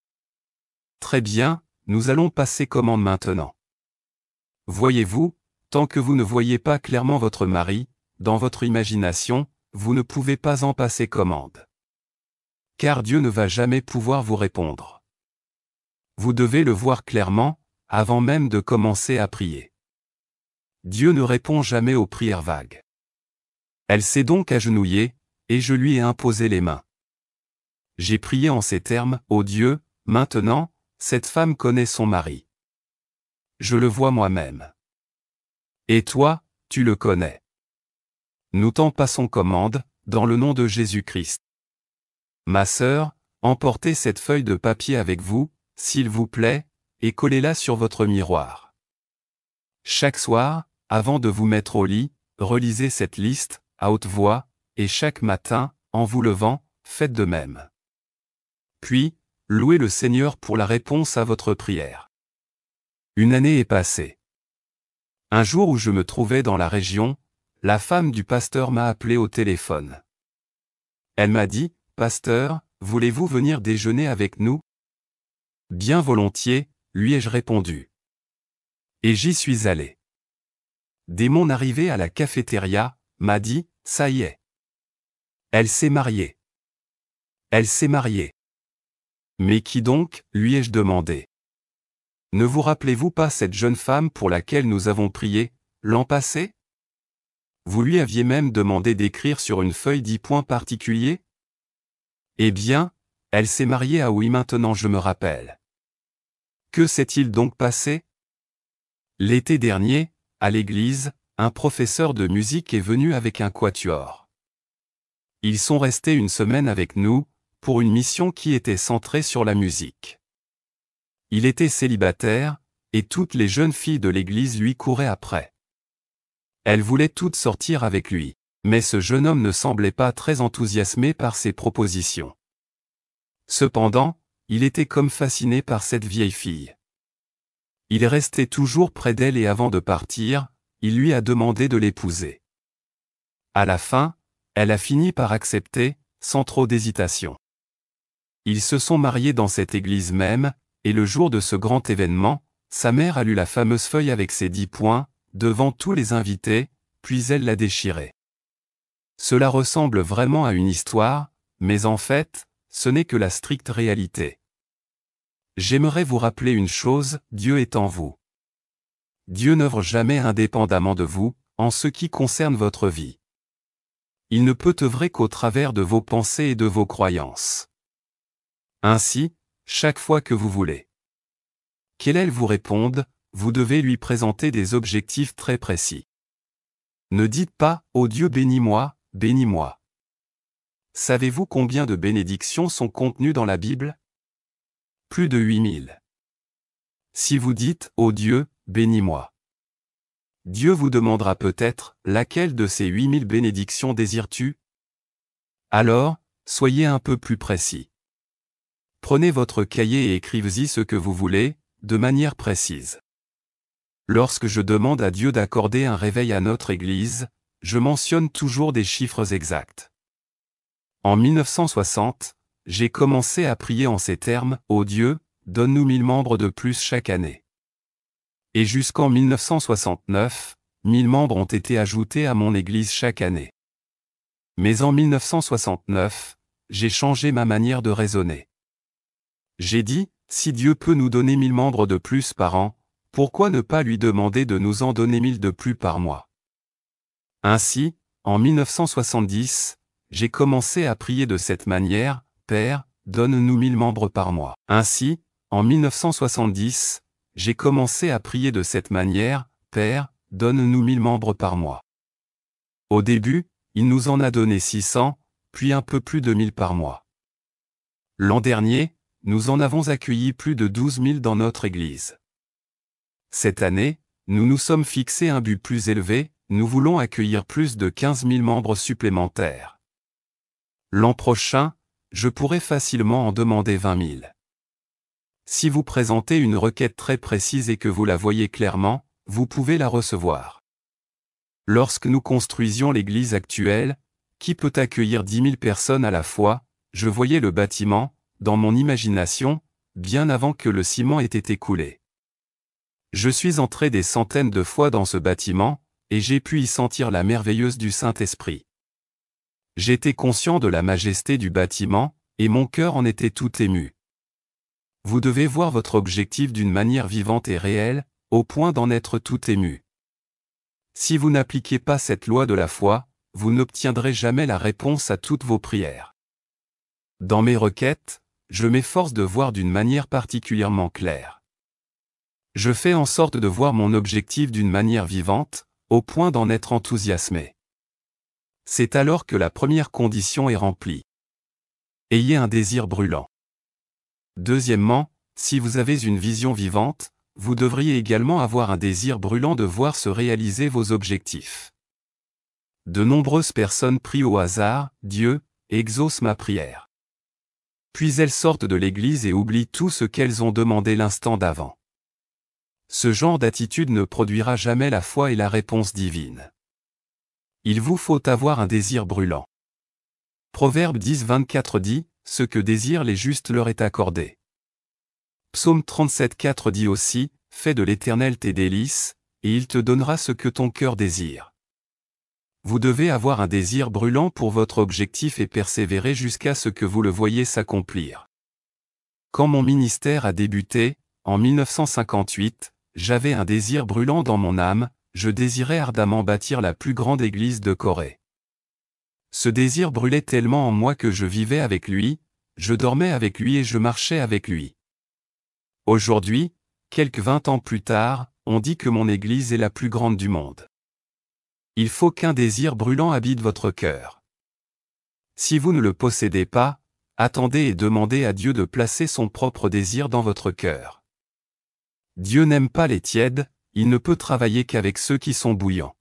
Très bien, nous allons passer commande maintenant. Voyez-vous, tant que vous ne voyez pas clairement votre mari, dans votre imagination, vous ne pouvez pas en passer commande. Car Dieu ne va jamais pouvoir vous répondre. Vous devez le voir clairement, avant même de commencer à prier. Dieu ne répond jamais aux prières vagues. Elle s'est donc agenouillée, et je lui ai imposé les mains. J'ai prié en ces termes, ô Dieu, maintenant, cette femme connaît son mari. Je le vois moi-même. Et toi, tu le connais. Nous t'en passons commande, dans le nom de Jésus-Christ. Ma sœur, emportez cette feuille de papier avec vous, s'il vous plaît, et collez-la sur votre miroir. Chaque soir, avant de vous mettre au lit, relisez cette liste, à haute voix, et chaque matin, en vous levant, faites de même. Puis, louez le Seigneur pour la réponse à votre prière. Une année est passée. Un jour où je me trouvais dans la région, la femme du pasteur m'a appelé au téléphone. Elle m'a dit, « Pasteur, voulez-vous venir déjeuner avec nous ?» Bien volontiers, lui ai-je répondu. Et j'y suis allé. Dès mon arrivée à la cafétéria, m'a dit, « Ça y est. Elle s'est mariée. Elle s'est mariée. » Mais qui donc, lui ai-je demandé. Ne vous rappelez-vous pas cette jeune femme pour laquelle nous avons prié, l'an passé? Vous lui aviez même demandé d'écrire sur une feuille 10 points particuliers? Eh bien, elle s'est mariée à oui maintenant je me rappelle. Que s'est-il donc passé? L'été dernier, à l'église, un professeur de musique est venu avec un quatuor. Ils sont restés une semaine avec nous, pour une mission qui était centrée sur la musique. Il était célibataire, et toutes les jeunes filles de l'église lui couraient après. Elles voulaient toutes sortir avec lui, mais ce jeune homme ne semblait pas très enthousiasmé par ses propositions. Cependant, il était comme fasciné par cette vieille fille. Il restait toujours près d'elle et avant de partir, il lui a demandé de l'épouser. À la fin, elle a fini par accepter, sans trop d'hésitation. Ils se sont mariés dans cette église même, et le jour de ce grand événement, sa mère a lu la fameuse feuille avec ses 10 points, devant tous les invités, puis elle l'a déchirée. Cela ressemble vraiment à une histoire, mais en fait, ce n'est que la stricte réalité. J'aimerais vous rappeler une chose, Dieu est en vous. Dieu n'œuvre jamais indépendamment de vous, en ce qui concerne votre vie. Il ne peut œuvrer qu'au travers de vos pensées et de vos croyances. Ainsi, chaque fois que vous voulez qu'elle vous réponde, vous devez lui présenter des objectifs très précis. Ne dites pas « Ô Dieu bénis-moi, bénis-moi ». Savez-vous combien de bénédictions sont contenues dans la Bible? Plus de 8000. Si vous dites « Ô Dieu, bénis-moi », Dieu vous demandera peut-être « Laquelle de ces 8000 bénédictions désires-tu » Alors, soyez un peu plus précis. Prenez votre cahier et écrivez-y ce que vous voulez, de manière précise. Lorsque je demande à Dieu d'accorder un réveil à notre Église, je mentionne toujours des chiffres exacts. En 1960, j'ai commencé à prier en ces termes, « Ô Dieu, donne-nous 1000 membres de plus chaque année. » Et jusqu'en 1969, 1000 membres ont été ajoutés à mon Église chaque année. Mais en 1969, j'ai changé ma manière de raisonner. J'ai dit, si Dieu peut nous donner 1000 membres de plus par an, pourquoi ne pas lui demander de nous en donner 1000 de plus par mois? Ainsi, en 1970, j'ai commencé à prier de cette manière, Père, donne-nous 1000 membres par mois. Ainsi, en 1970, j'ai commencé à prier de cette manière, Père, donne-nous 1000 membres par mois. Au début, il nous en a donné 600, puis un peu plus de 1000 par mois. L'an dernier, nous en avons accueilli plus de 12 000 dans notre Église. Cette année, nous nous sommes fixés un but plus élevé, nous voulons accueillir plus de 15 000 membres supplémentaires. L'an prochain, je pourrais facilement en demander 20 000. Si vous présentez une requête très précise et que vous la voyez clairement, vous pouvez la recevoir. Lorsque nous construisions l'église actuelle, qui peut accueillir 10 000 personnes à la fois, je voyais le bâtiment, dans mon imagination, bien avant que le ciment ait été coulé. Je suis entré des centaines de fois dans ce bâtiment, et j'ai pu y sentir la merveilleuse du Saint-Esprit. J'étais conscient de la majesté du bâtiment, et mon cœur en était tout ému. Vous devez voir votre objectif d'une manière vivante et réelle, au point d'en être tout ému. Si vous n'appliquez pas cette loi de la foi, vous n'obtiendrez jamais la réponse à toutes vos prières. Dans mes requêtes, je m'efforce de voir d'une manière particulièrement claire. Je fais en sorte de voir mon objectif d'une manière vivante, au point d'en être enthousiasmé. C'est alors que la première condition est remplie. Ayez un désir brûlant. Deuxièmement, si vous avez une vision vivante, vous devriez également avoir un désir brûlant de voir se réaliser vos objectifs. De nombreuses personnes prient au hasard, Dieu exauce ma prière. Puis elles sortent de l'église et oublient tout ce qu'elles ont demandé l'instant d'avant. Ce genre d'attitude ne produira jamais la foi et la réponse divine. Il vous faut avoir un désir brûlant. Proverbe 10:24 dit, « Ce que désirent les justes leur est accordé ». Psaume 37:4 dit aussi, « Fais de l'Éternel tes délices, et il te donnera ce que ton cœur désire ». Vous devez avoir un désir brûlant pour votre objectif et persévérer jusqu'à ce que vous le voyiez s'accomplir. Quand mon ministère a débuté, en 1958, j'avais un désir brûlant dans mon âme, je désirais ardemment bâtir la plus grande église de Corée. Ce désir brûlait tellement en moi que je vivais avec lui, je dormais avec lui et je marchais avec lui. Aujourd'hui, quelques 20 ans plus tard, on dit que mon église est la plus grande du monde. Il faut qu'un désir brûlant habite votre cœur. Si vous ne le possédez pas, attendez et demandez à Dieu de placer son propre désir dans votre cœur. Dieu n'aime pas les tièdes, il ne peut travailler qu'avec ceux qui sont bouillants.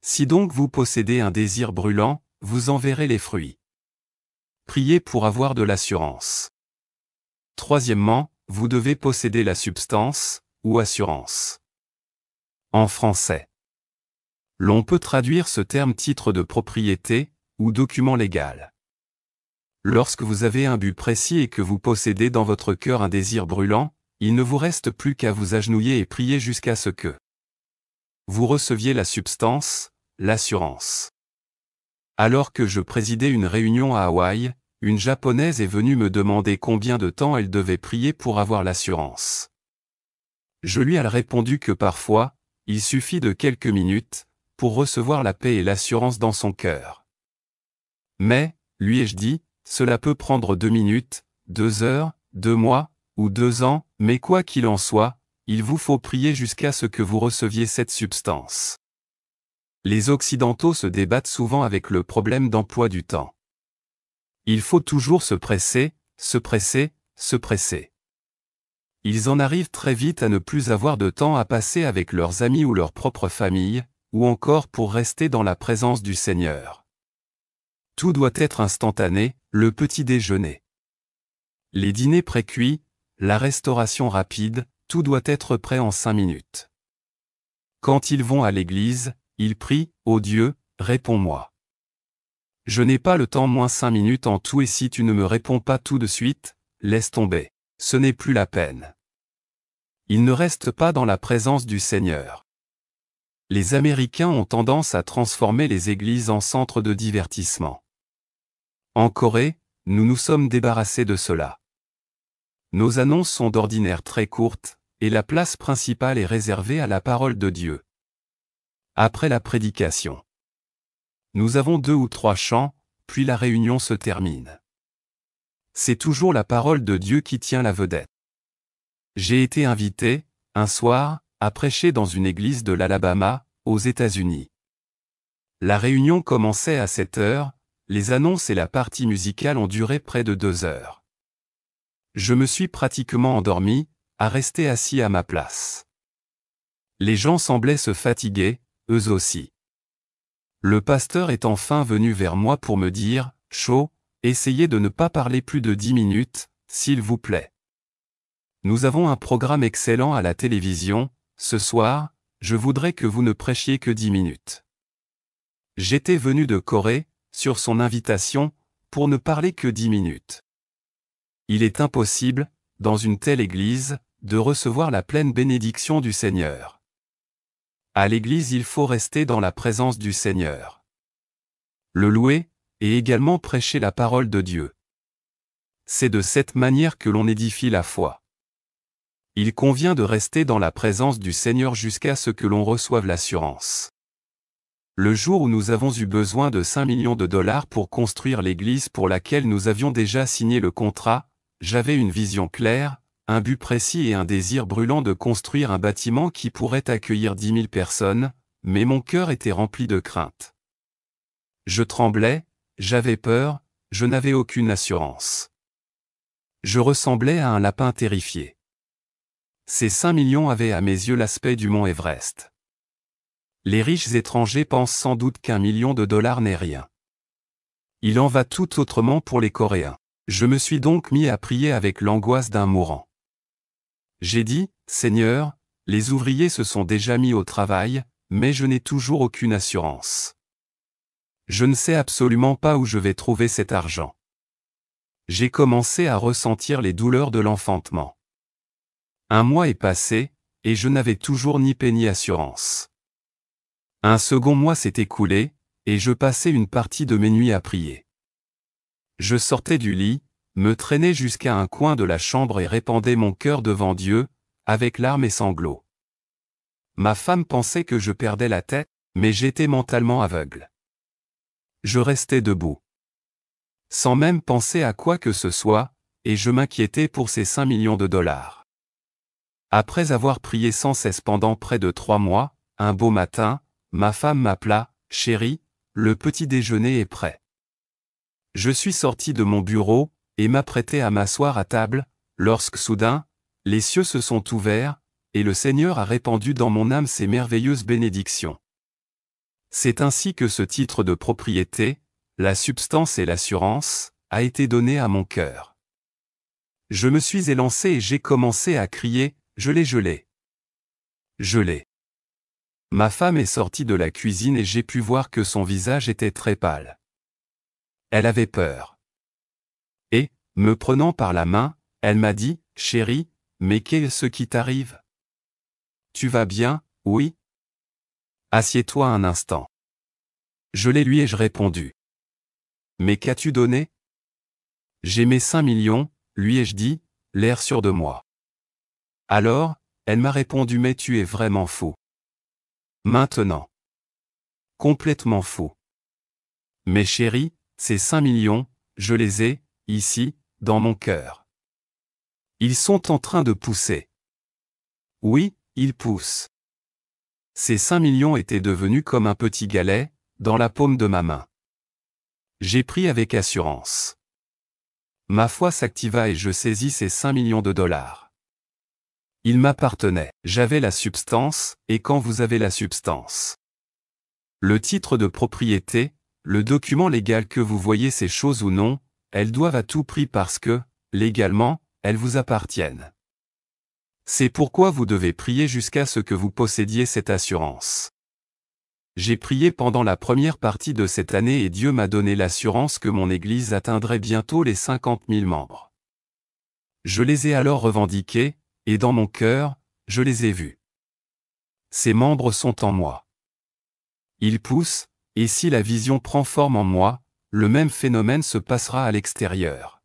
Si donc vous possédez un désir brûlant, vous en verrez les fruits. Priez pour avoir de l'assurance. Troisièmement, vous devez posséder la substance, ou assurance. En français. L'on peut traduire ce terme titre de propriété, ou document légal. Lorsque vous avez un but précis et que vous possédez dans votre cœur un désir brûlant, il ne vous reste plus qu'à vous agenouiller et prier jusqu'à ce que vous receviez la substance, l'assurance. Alors que je présidais une réunion à Hawaï, une Japonaise est venue me demander combien de temps elle devait prier pour avoir l'assurance. Je lui ai répondu que parfois, il suffit de quelques minutes, pour recevoir la paix et l'assurance dans son cœur. Mais, lui ai-je dit, cela peut prendre 2 minutes, 2 heures, 2 mois, ou 2 ans, mais quoi qu'il en soit, il vous faut prier jusqu'à ce que vous receviez cette substance. Les Occidentaux se débattent souvent avec le problème d'emploi du temps. Il faut toujours se presser, se presser, se presser. Ils en arrivent très vite à ne plus avoir de temps à passer avec leurs amis ou leur propre famille, ou encore pour rester dans la présence du Seigneur. Tout doit être instantané, le petit déjeuner. Les dîners pré-cuits, la restauration rapide, tout doit être prêt en 5 minutes. Quand ils vont à l'église, ils prient, « Ô Dieu, réponds-moi. Je n'ai pas le temps moins 5 minutes en tout et si tu ne me réponds pas tout de suite, laisse tomber. Ce n'est plus la peine. » Ils ne restent pas dans la présence du Seigneur. Les Américains ont tendance à transformer les églises en centres de divertissement. En Corée, nous nous sommes débarrassés de cela. Nos annonces sont d'ordinaire très courtes, et la place principale est réservée à la parole de Dieu. Après la prédication, nous avons 2 ou 3 chants, puis la réunion se termine. C'est toujours la parole de Dieu qui tient la vedette. J'ai été invité, un soir, à prêcher dans une église de l'Alabama, aux États-Unis. La réunion commençait à 7 heures, les annonces et la partie musicale ont duré près de 2 heures. Je me suis pratiquement endormi, à rester assis à ma place. Les gens semblaient se fatiguer, eux aussi. Le pasteur est enfin venu vers moi pour me dire, « Shaw, essayez de ne pas parler plus de 10 minutes, s'il vous plaît. Nous avons un programme excellent à la télévision, ce soir, je voudrais que vous ne prêchiez que 10 minutes. » J'étais venu de Corée, sur son invitation, pour ne parler que 10 minutes. Il est impossible, dans une telle église, de recevoir la pleine bénédiction du Seigneur. À l'église il faut rester dans la présence du Seigneur. Le louer, et également prêcher la parole de Dieu. C'est de cette manière que l'on édifie la foi. Il convient de rester dans la présence du Seigneur jusqu'à ce que l'on reçoive l'assurance. Le jour où nous avons eu besoin de 5 millions de dollars pour construire l'église pour laquelle nous avions déjà signé le contrat, j'avais une vision claire, un but précis et un désir brûlant de construire un bâtiment qui pourrait accueillir 10 000 personnes, mais mon cœur était rempli de crainte. Je tremblais, j'avais peur, je n'avais aucune assurance. Je ressemblais à un lapin terrifié. Ces 5 millions avaient à mes yeux l'aspect du mont Everest. Les riches étrangers pensent sans doute qu'1 million de dollars n'est rien. Il en va tout autrement pour les Coréens. Je me suis donc mis à prier avec l'angoisse d'un mourant. J'ai dit, Seigneur, les ouvriers se sont déjà mis au travail, mais je n'ai toujours aucune assurance. Je ne sais absolument pas où je vais trouver cet argent. J'ai commencé à ressentir les douleurs de l'enfantement. 1 mois est passé, et je n'avais toujours ni paie ni assurance. Un second mois s'est écoulé, et je passais une partie de mes nuits à prier. Je sortais du lit, me traînais jusqu'à un coin de la chambre et répandais mon cœur devant Dieu, avec larmes et sanglots. Ma femme pensait que je perdais la tête, mais j'étais mentalement aveugle. Je restais debout, sans même penser à quoi que ce soit, et je m'inquiétais pour ces 5 millions de dollars. Après avoir prié sans cesse pendant près de 3 mois, un beau matin, ma femme m'appela, « Chérie, le petit déjeuner est prêt. » Je suis sorti de mon bureau, et m'apprêtais à m'asseoir à table, lorsque soudain, les cieux se sont ouverts, et le Seigneur a répandu dans mon âme ses merveilleuses bénédictions. C'est ainsi que ce titre de propriété, la substance et l'assurance, a été donné à mon cœur. Je me suis élancé et j'ai commencé à crier, « Je l'ai, je l'ai. Je l'ai. » Ma femme est sortie de la cuisine et j'ai pu voir que son visage était très pâle. Elle avait peur. Et, me prenant par la main, elle m'a dit, « Chérie, mais qu'est-ce qui t'arrive? Tu vas bien, oui? Assieds-toi un instant. » Je l'ai lui ai-je répondu. « Mais qu'as-tu donné? » J'ai mes 5 millions, lui ai-je dit, l'air sûr de moi. Alors, elle m'a répondu, « Mais tu es vraiment fou. » Maintenant. Complètement fou. Mais chérie, ces 5 millions, je les ai, ici, dans mon cœur. Ils sont en train de pousser. Oui, ils poussent. Ces 5 millions étaient devenus comme un petit galet, dans la paume de ma main. J'ai pris avec assurance. Ma foi s'activa et je saisis ces 5 millions de dollars. Ils m'appartenaient, j'avais la substance, et quand vous avez la substance. Le titre de propriété, le document légal que vous voyez ces choses ou non, elles doivent à tout prix parce que, légalement, elles vous appartiennent. C'est pourquoi vous devez prier jusqu'à ce que vous possédiez cette assurance. J'ai prié pendant la première partie de cette année et Dieu m'a donné l'assurance que mon Église atteindrait bientôt les 50 000 membres. Je les ai alors revendiqués, et dans mon cœur, je les ai vus. Ces membres sont en moi. Ils poussent, et si la vision prend forme en moi, le même phénomène se passera à l'extérieur.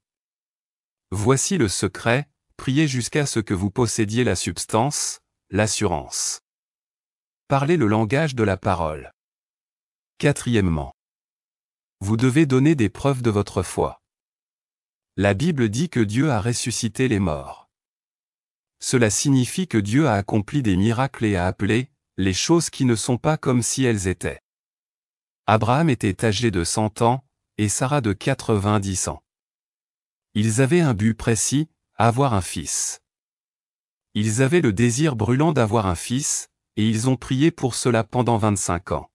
Voici le secret, priez jusqu'à ce que vous possédiez la substance, l'assurance. Parlez le langage de la parole. Quatrièmement. Vous devez donner des preuves de votre foi. La Bible dit que Dieu a ressuscité les morts. Cela signifie que Dieu a accompli des miracles et a appelé les choses qui ne sont pas comme si elles étaient. Abraham était âgé de 100 ans, et Sarah de 90 ans. Ils avaient un but précis, avoir un fils. Ils avaient le désir brûlant d'avoir un fils, et ils ont prié pour cela pendant 25 ans.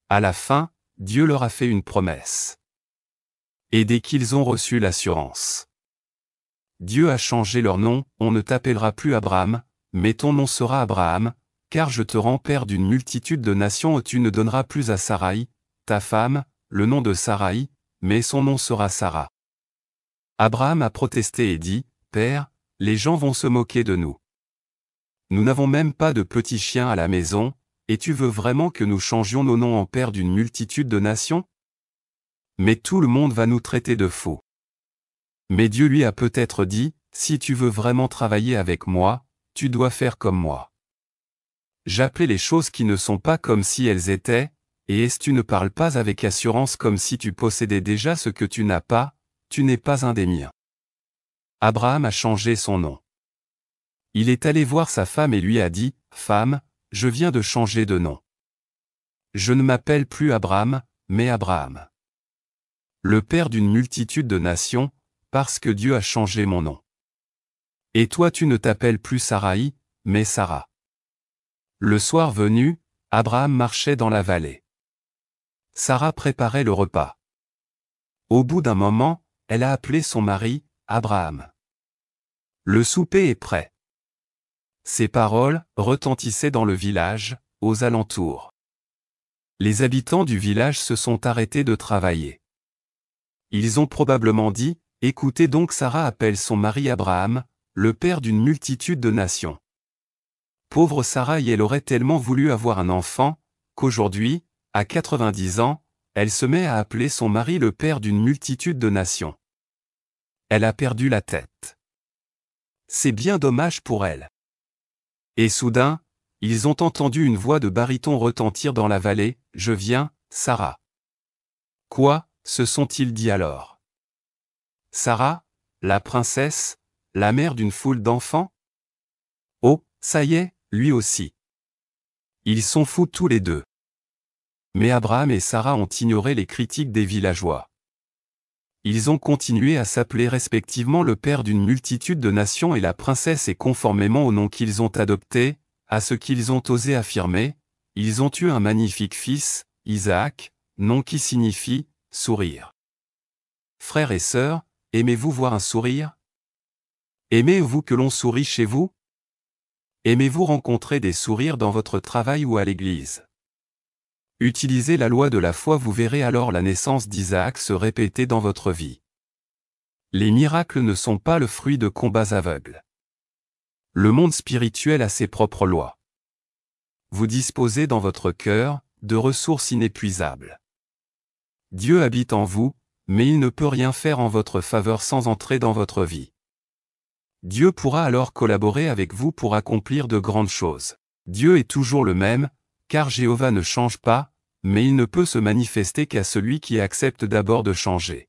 À la fin, Dieu leur a fait une promesse. Et dès qu'ils ont reçu l'assurance, Dieu a changé leur nom, on ne t'appellera plus Abraham, mais ton nom sera Abraham, car je te rends père d'une multitude de nations et tu ne donneras plus à Saraï, ta femme, le nom de Saraï, mais son nom sera Sarah. Abraham a protesté et dit, « Père, les gens vont se moquer de nous. Nous n'avons même pas de petits chiens à la maison, et tu veux vraiment que nous changions nos noms en père d'une multitude de nations? Mais tout le monde va nous traiter de fous. » Mais Dieu lui a peut-être dit, « Si tu veux vraiment travailler avec moi, tu dois faire comme moi. » J'appelais les choses qui ne sont pas comme si elles étaient, et est-ce tu ne parles pas avec assurance comme si tu possédais déjà ce que tu n'as pas, tu n'es pas un des miens. Abraham a changé son nom. Il est allé voir sa femme et lui a dit, « Femme, je viens de changer de nom. Je ne m'appelle plus Abraham, mais Abraham. Le père d'une multitude de nations, parce que Dieu a changé mon nom. Et toi tu ne t'appelles plus Saraï, mais Sarah. » Le soir venu, Abraham marchait dans la vallée. Sarah préparait le repas. Au bout d'un moment, elle a appelé son mari, Abraham. Le souper est prêt. Ces paroles retentissaient dans le village, aux alentours. Les habitants du village se sont arrêtés de travailler. Ils ont probablement dit, « Écoutez donc, Sarah appelle son mari Abraham, le père d'une multitude de nations. » Pauvre Sarah, elle aurait tellement voulu avoir un enfant, qu'aujourd'hui, à 90 ans, elle se met à appeler son mari le père d'une multitude de nations. Elle a perdu la tête. C'est bien dommage pour elle. Et soudain, ils ont entendu une voix de baryton retentir dans la vallée, « Je viens, Sarah. » Quoi, se sont-ils dit alors? Sarah, la princesse, la mère d'une foule d'enfants? Oh, ça y est, lui aussi. Ils sont fous tous les deux. Mais Abraham et Sarah ont ignoré les critiques des villageois. Ils ont continué à s'appeler respectivement le père d'une multitude de nations et la princesse, et conformément au nom qu'ils ont adopté, à ce qu'ils ont osé affirmer, ils ont eu un magnifique fils, Isaac, nom qui signifie « sourire ». Frères et sœurs, aimez-vous voir un sourire? Aimez-vous que l'on sourie chez vous? Aimez-vous rencontrer des sourires dans votre travail ou à l'église? Utilisez la loi de la foi, vous verrez alors la naissance d'Isaac se répéter dans votre vie. Les miracles ne sont pas le fruit de combats aveugles. Le monde spirituel a ses propres lois. Vous disposez dans votre cœur de ressources inépuisables. Dieu habite en vous, mais il ne peut rien faire en votre faveur sans entrer dans votre vie. Dieu pourra alors collaborer avec vous pour accomplir de grandes choses. Dieu est toujours le même, car Jéhovah ne change pas, mais il ne peut se manifester qu'à celui qui accepte d'abord de changer.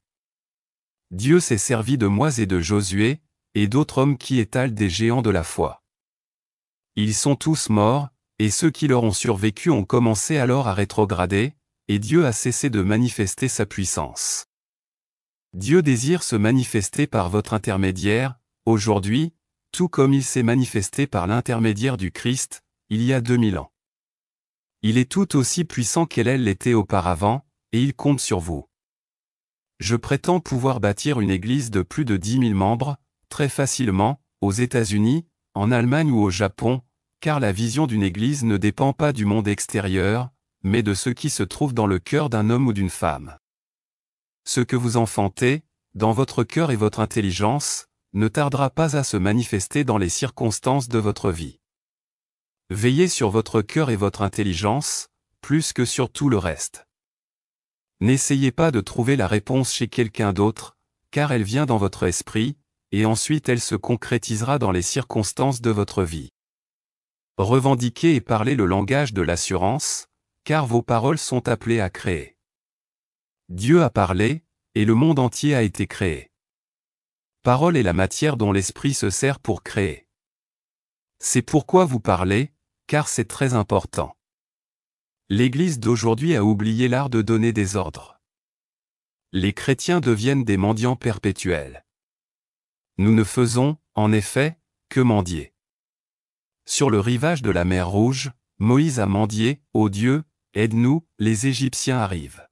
Dieu s'est servi de Moïse et de Josué, et d'autres hommes qui étalent des géants de la foi. Ils sont tous morts, et ceux qui leur ont survécu ont commencé alors à rétrograder, et Dieu a cessé de manifester sa puissance. Dieu désire se manifester par votre intermédiaire, aujourd'hui, tout comme il s'est manifesté par l'intermédiaire du Christ, il y a 2000 ans. Il est tout aussi puissant qu'elle l'était auparavant, et il compte sur vous. Je prétends pouvoir bâtir une église de plus de 10 000 membres, très facilement, aux États-Unis, en Allemagne ou au Japon, car la vision d'une église ne dépend pas du monde extérieur, mais de ce qui se trouve dans le cœur d'un homme ou d'une femme. Ce que vous enfantez, dans votre cœur et votre intelligence, ne tardera pas à se manifester dans les circonstances de votre vie. Veillez sur votre cœur et votre intelligence, plus que sur tout le reste. N'essayez pas de trouver la réponse chez quelqu'un d'autre, car elle vient dans votre esprit, et ensuite elle se concrétisera dans les circonstances de votre vie. Revendiquez et parlez le langage de l'assurance, car vos paroles sont appelées à créer. Dieu a parlé, et le monde entier a été créé. Parole est la matière dont l'esprit se sert pour créer. C'est pourquoi vous parlez, car c'est très important. L'Église d'aujourd'hui a oublié l'art de donner des ordres. Les chrétiens deviennent des mendiants perpétuels. Nous ne faisons, en effet, que mendier. Sur le rivage de la mer Rouge, Moïse a mendié, « Ô Dieu, aide-nous, les Égyptiens arrivent. »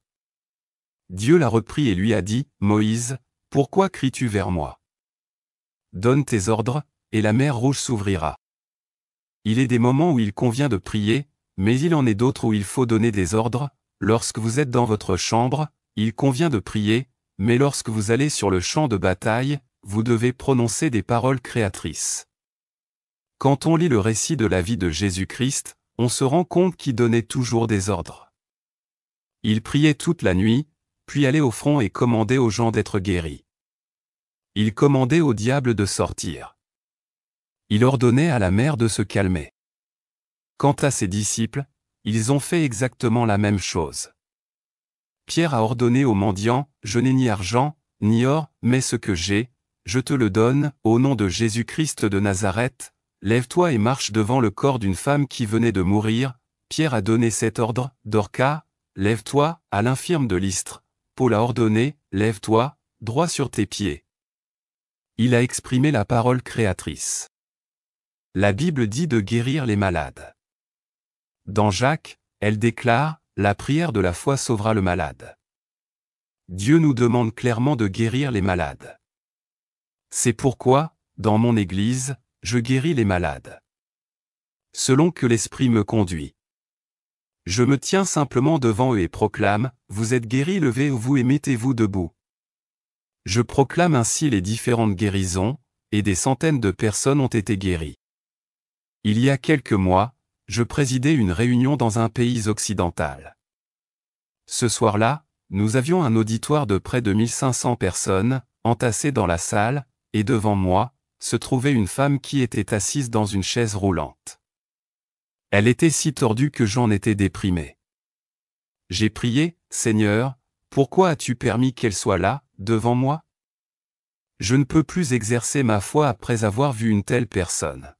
Dieu l'a repris et lui a dit, « Moïse, pourquoi cries-tu vers moi? Donne tes ordres, et la mer Rouge s'ouvrira. » Il est des moments où il convient de prier, mais il en est d'autres où il faut donner des ordres. Lorsque vous êtes dans votre chambre, il convient de prier, mais lorsque vous allez sur le champ de bataille, vous devez prononcer des paroles créatrices. Quand on lit le récit de la vie de Jésus-Christ, on se rend compte qu'il donnait toujours des ordres. Il priait toute la nuit, puis allait au front et commandait aux gens d'être guéris. Il commandait au diable de sortir. Il ordonnait à la mer de se calmer. Quant à ses disciples, Ils ont fait exactement la même chose. Pierre a ordonné au mendiant, « Je n'ai ni argent, ni or, mais ce que j'ai, je te le donne, au nom de Jésus-Christ de Nazareth, lève-toi et marche devant le corps d'une femme qui venait de mourir. » Pierre a donné cet ordre, « Dorcas, lève-toi, » à l'infirme de Lystre. Paul a ordonné, « Lève-toi, droit sur tes pieds. » Il a exprimé la parole créatrice. La Bible dit de guérir les malades. Dans Jacques, elle déclare, « La prière de la foi sauvera le malade. » Dieu nous demande clairement de guérir les malades. C'est pourquoi, dans mon Église, je guéris les malades. Selon que l'Esprit me conduit. Je me tiens simplement devant eux et proclame, « Vous êtes guéris, levez-vous et mettez-vous debout. » Je proclame ainsi les différentes guérisons, et des centaines de personnes ont été guéries. Il y a quelques mois, je présidais une réunion dans un pays occidental. Ce soir-là, nous avions un auditoire de près de 1500 personnes, entassées dans la salle, et devant moi, se trouvait une femme qui était assise dans une chaise roulante. Elle était si tordue que j'en étais déprimé. J'ai prié, « Seigneur, pourquoi as-tu permis qu'elle soit là, devant moi? Je ne peux plus exercer ma foi après avoir vu une telle personne. »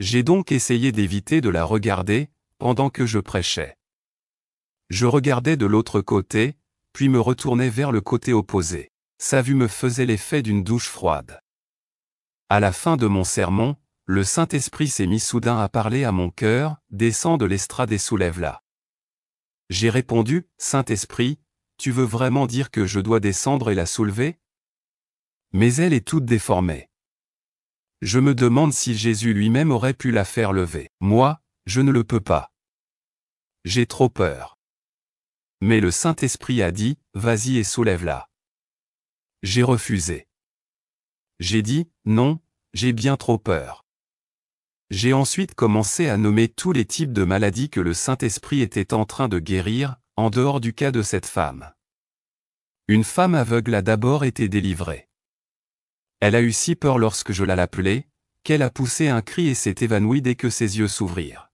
J'ai donc essayé d'éviter de la regarder, pendant que je prêchais. Je regardais de l'autre côté, puis me retournais vers le côté opposé. Sa vue me faisait l'effet d'une douche froide. À la fin de mon sermon, le Saint-Esprit s'est mis soudain à parler à mon cœur, « Descends de l'estrade et soulève-la. » J'ai répondu, « Saint-Esprit, tu veux vraiment dire que je dois descendre et la soulever? » Mais elle est toute déformée. Je me demande si Jésus lui-même aurait pu la faire lever. Moi, je ne le peux pas. J'ai trop peur. Mais le Saint-Esprit a dit, « Vas-y et soulève-la. » J'ai refusé. J'ai dit, « Non, j'ai bien trop peur. » J'ai ensuite commencé à nommer tous les types de maladies que le Saint-Esprit était en train de guérir, en dehors du cas de cette femme. Une femme aveugle a d'abord été délivrée. Elle a eu si peur lorsque je l'appelai, qu'elle a poussé un cri et s'est évanouie dès que ses yeux s'ouvrirent.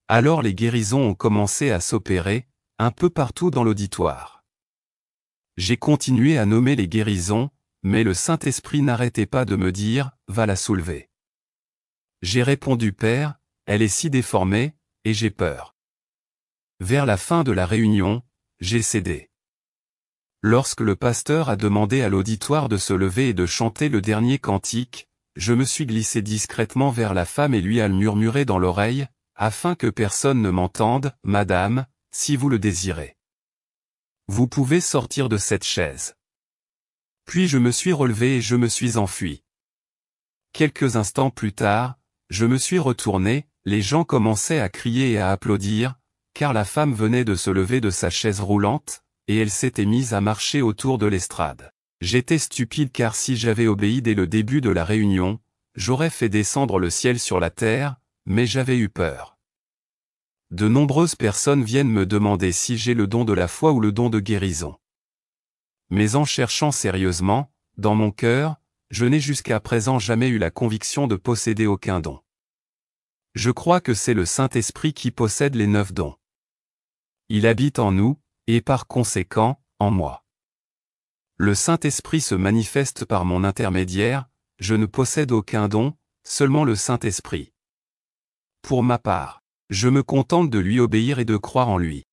Alors les guérisons ont commencé à s'opérer, un peu partout dans l'auditoire. J'ai continué à nommer les guérisons, mais le Saint-Esprit n'arrêtait pas de me dire, « Va la soulever. » J'ai répondu, « Père, elle est si déformée, et j'ai peur. » Vers la fin de la réunion, j'ai cédé. Lorsque le pasteur a demandé à l'auditoire de se lever et de chanter le dernier cantique, je me suis glissé discrètement vers la femme et lui ai murmuré dans l'oreille, afin que personne ne m'entende, « Madame, si vous le désirez, vous pouvez sortir de cette chaise. » Puis je me suis relevé et je me suis enfui. Quelques instants plus tard, je me suis retourné, les gens commençaient à crier et à applaudir, car la femme venait de se lever de sa chaise roulante, et elle s'était mise à marcher autour de l'estrade. J'étais stupide car si j'avais obéi dès le début de la réunion, j'aurais fait descendre le ciel sur la terre, mais j'avais eu peur. De nombreuses personnes viennent me demander si j'ai le don de la foi ou le don de guérison. Mais en cherchant sérieusement, dans mon cœur, je n'ai jusqu'à présent jamais eu la conviction de posséder aucun don. Je crois que c'est le Saint-Esprit qui possède les 9 dons. Il habite en nous, et par conséquent, en moi. Le Saint-Esprit se manifeste par mon intermédiaire, je ne possède aucun don, seulement le Saint-Esprit. Pour ma part, je me contente de lui obéir et de croire en lui.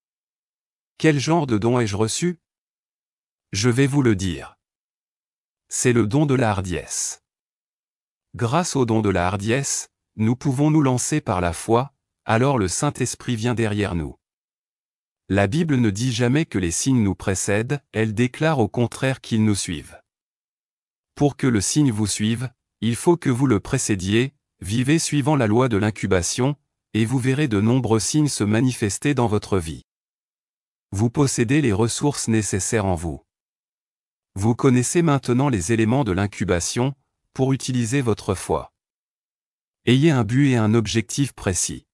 Quel genre de don ai-je reçu? Je vais vous le dire. C'est le don de la hardiesse. Grâce au don de la hardiesse, nous pouvons nous lancer par la foi, alors le Saint-Esprit vient derrière nous. La Bible ne dit jamais que les signes nous précèdent, elle déclare au contraire qu'ils nous suivent. Pour que le signe vous suive, il faut que vous le précédiez, vivez suivant la loi de l'incubation, et vous verrez de nombreux signes se manifester dans votre vie. Vous possédez les ressources nécessaires en vous. Vous connaissez maintenant les éléments de l'incubation, pour utiliser votre foi. Ayez un but et un objectif précis.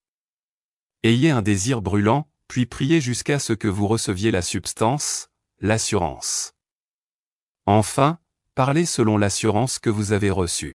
Ayez un désir brûlant, puis priez jusqu'à ce que vous receviez la substance, l'assurance. Enfin, parlez selon l'assurance que vous avez reçue.